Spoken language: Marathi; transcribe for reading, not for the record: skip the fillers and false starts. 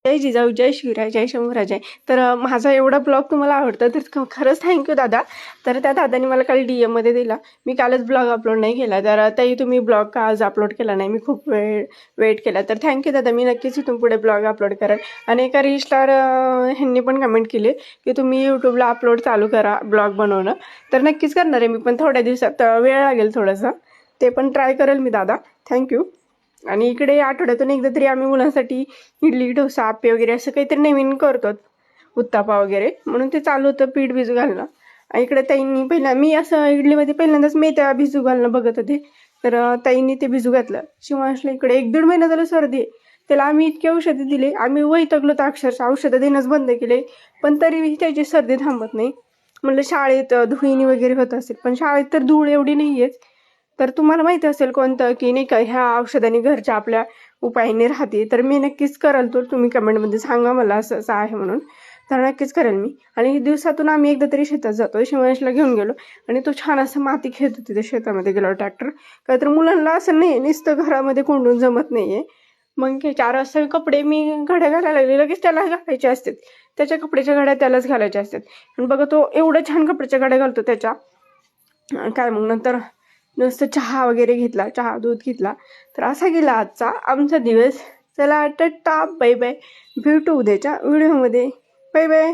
जय जिजाऊ, जय शिवराय, जय शंभूराजे. तर माझा एवढा ब्लॉग तुम्हाला आवडतं तर खरंच थँक्यू दादा. तर त्या दादाने मला काल DM मध्ये दिला. मी कालच ब्लॉग अपलोड नाही केला, तर ताई तुम्ही ब्लॉग का आज अपलोड केला नाही, मी खूप वेट केला. तर थँक्यू दादा. मी नक्कीच इथून पुढे ब्लॉग अपलोड करेन. आणि एका रीस्टार ह्यांनी पण कमेंट केली की तुम्ही यूट्यूबला अपलोड चालू करा ब्लॉग बनवणं. तर नक्कीच करणार आहे मी, पण थोड्या दिवसात वेळ लागेल थोडंसं, ते पण ट्राय करेल मी दादा. थँक्यू. आणि इकडे आठवड्यातून एकदा तरी आम्ही मुलांसाठी इडली, डोसा, आप्पे वगैरे असं काहीतरी नवीन करतो, उत्तापा वगैरे, म्हणून ते चालू होतं पीठ भिजू घालणं. आणि इकडे ताईंनी मी असं इडलीमध्ये पहिल्यांदाच मेथ्या भिजू घालणं बघत होते, तर ताईंनी ते भिजू घातलं. शिवांशला इकडे 1-1.5 महिना झालं सर्दी आहे. त्याला आम्ही इतके औषधे दिले, आम्ही वैतागलो तर अक्षरशः औषधं देणंच बंद केले, पण तरीही त्याची सर्दी थांबत नाही. म्हणलं शाळेत धुळीनी वगैरे होत असेल, पण शाळेत तर धूळ एवढी नाही आहेच. तर तुम्हाला माहिती असेल कोणतं की नाही का ह्या औषधाने घरच्या आपल्या उपायाने राहते, तर मी नक्कीच कराल. तर तुम्ही कमेंटमध्ये सांगा मला असं असं आहे म्हणून, तर नक्कीच करेल मी. आणि दिवसातून आम्ही एकदा तरी शेतात जातो. शिवांशला घेऊन गेलो आणि तो छान असं माती खेळत होती त्या शेतामध्ये गेलो ट्रॅक्टर. का तर मुलांना असं नाही, नुसतं घरामध्ये कोंडून जमत नाहीये. मग 4 वाजता कपडे मी घड्या घालायला लागले, लगेच त्याला घालायचे असतात. त्याच्या कपड्याच्या घड्या त्यालाच घालायच्या असतात. आणि बघा तो एवढं छान कपड्याच्या घड्या घालतो त्याच्या. काय मग नंतर नुसतं चहा वगैरे घेतला, चहा दूध घेतला. तर असा गेला आजचा आमचा दिवस. चला टाटा, बाय बाय. भेटू उद्याच्या व्हिडिओमध्ये. Bye bye.